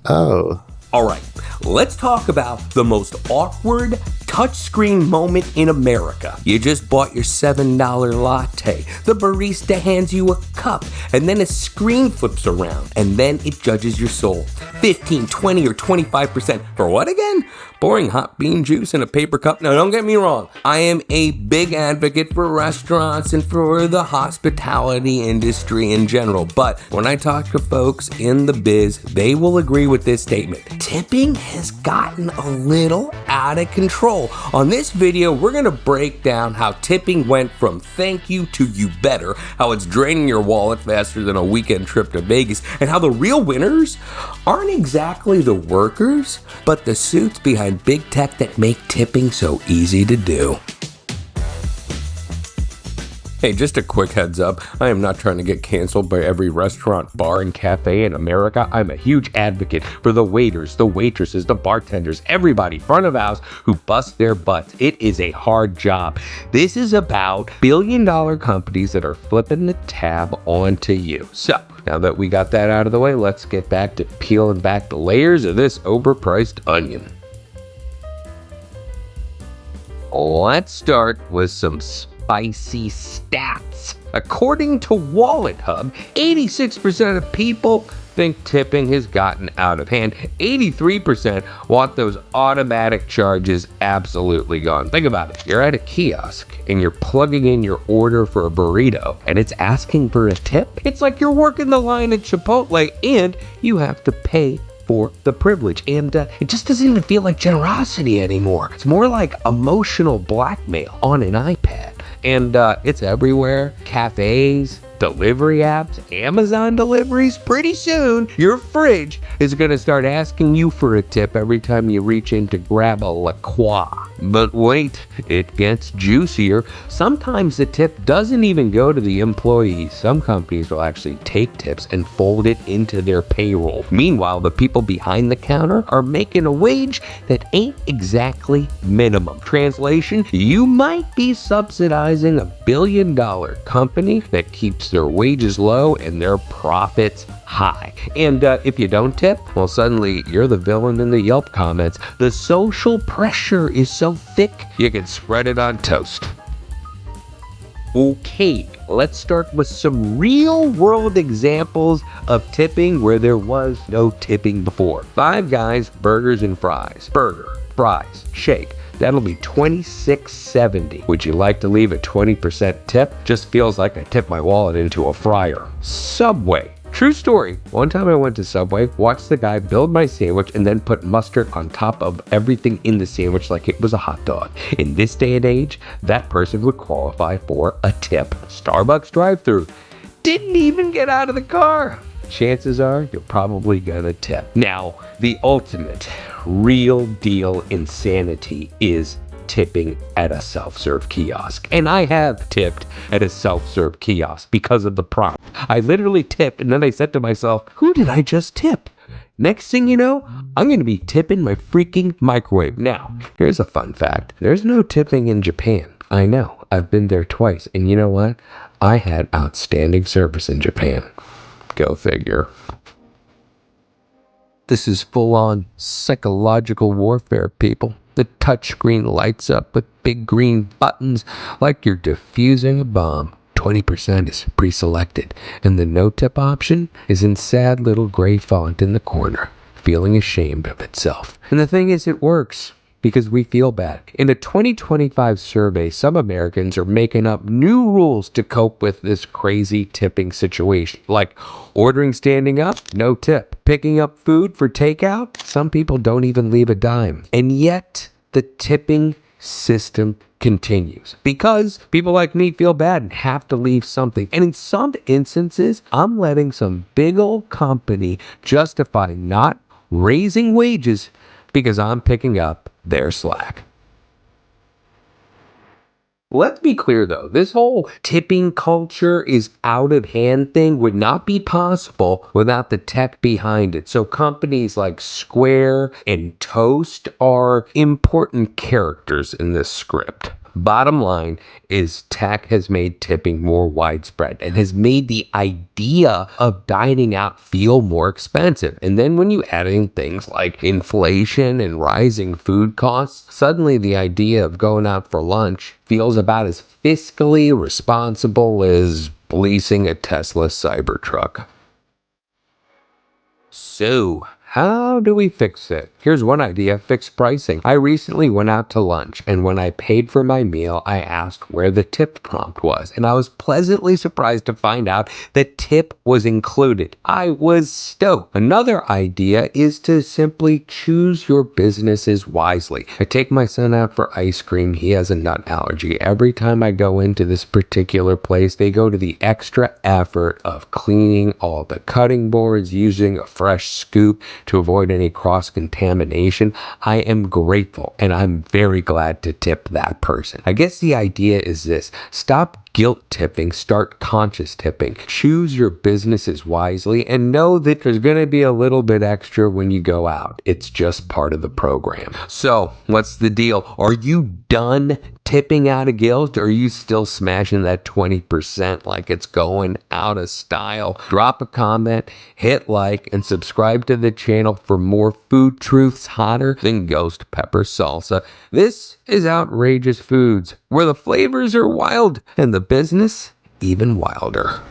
Oh. Alright, let's talk about the most awkward touchscreen moment in America. You just bought your $7 latte. The barista hands you a cup, and then a screen flips around, and then it judges your soul. 15, 20, or 25% for what again? Pouring hot bean juice in a paper cup? No, don't get me wrong. I am a big advocate for restaurants and for the hospitality industry in general. But when I talk to folks in the biz, they will agree with this statement. Tipping has gotten a little out of control. On this video, we're going to break down how tipping went from thank you to you better, how it's draining your wallet faster than a weekend trip to Vegas, and how the real winners aren't exactly the workers, but the suits behind big tech that make tipping so easy to do. Hey, just a quick heads up, I am not trying to get canceled by every restaurant, bar, and cafe in America. I'm a huge advocate for the waiters, the waitresses, the bartenders, everybody front of house who bust their butts. It is a hard job. This is about billion-dollar companies that are flipping the tab onto you. So, now that we got that out of the way, let's get back to peeling back the layers of this overpriced onion. Let's start with some spicy stats. According to Wallet Hub, 86% of people think tipping has gotten out of hand. 83% want those automatic charges absolutely gone. Think about it. You're at a kiosk and you're plugging in your order for a burrito and it's asking for a tip. It's like you're working the line at Chipotle and you have to pay for the privilege, and it just doesn't even feel like generosity anymore. It's more like emotional blackmail on an iPad, and it's everywhere. Cafes, delivery apps, Amazon deliveries. Pretty soon, your fridge is gonna start asking you for a tip every time you reach in to grab a La Croix. But wait, it gets juicier. Sometimes the tip doesn't even go to the employees. Some companies will actually take tips and fold it into their payroll. Meanwhile, the people behind the counter are making a wage that ain't exactly minimum. Translation, you might be subsidizing a billion-dollar company that keeps their wages low and their profits high. And if you don't tip, well, suddenly you're the villain in the Yelp comments. The social pressure is so thick, you can spread it on toast. Okay, let's start with some real-world examples of tipping where there was no tipping before. Five Guys burgers and fries. Burger, fries, shake. That'll be $26.70. Would you like to leave a 20% tip? Just feels like I tipped my wallet into a fryer. Subway. True story. One time I went to Subway, watched the guy build my sandwich, and then put mustard on top of everything in the sandwich like it was a hot dog. In this day and age, that person would qualify for a tip. Starbucks drive-thru. Didn't even get out of the car. Chances are you're probably gonna tip. Now, the ultimate real deal insanity is tipping at a self-serve kiosk. And I have tipped at a self-serve kiosk because of the prompt. I literally tipped and then I said to myself, who did I just tip? Next thing you know, I'm going to be tipping my freaking microwave. Now, here's a fun fact. There's no tipping in Japan. I know. I've been there twice. And you know what? I had outstanding service in Japan. Go figure. This is full-on psychological warfare, people. The touchscreen lights up with big green buttons like you're defusing a bomb. 20% is pre-selected, and the no-tip option is in sad little gray font in the corner, feeling ashamed of itself. And the thing is, it works. Because we feel bad. In a 2025 survey, some Americans are making up new rules to cope with this crazy tipping situation. Like ordering standing up, no tip. Picking up food for takeout, some people don't even leave a dime. And yet, the tipping system continues. Because people like me feel bad and have to leave something. And in some instances, I'm letting some big old company justify not raising wages because I'm picking up their slack. Let's be clear though, this whole tipping culture is out of hand thing would not be possible without the tech behind it. So companies like Square and Toast are important characters in this script. Bottom line is tech has made tipping more widespread and has made the idea of dining out feel more expensive. And then when you add in things like inflation and rising food costs, suddenly the idea of going out for lunch feels about as fiscally responsible as leasing a Tesla Cybertruck. So, how do we fix it? Here's one idea: fixed pricing. I recently went out to lunch, and when I paid for my meal, I asked where the tip prompt was, and I was pleasantly surprised to find out that tip was included. I was stoked. Another idea is to simply choose your businesses wisely. I take my son out for ice cream. He has a nut allergy. Every time I go into this particular place, they go to the extra effort of cleaning all the cutting boards, using a fresh scoop to avoid any cross-contamination. I am grateful and I'm very glad to tip that person. I guess the idea is this: stop guilt tipping, start conscious tipping. Choose your businesses wisely and know that there's going to be a little bit extra when you go out. It's just part of the program. So, what's the deal? Are you done tipping out of guilt, or are you still smashing that 20% like it's going out of style? Drop a comment, hit like, and subscribe to the channel for more food truths hotter than ghost pepper salsa. This is Outrageous Foods, where the flavors are wild and the business even wilder.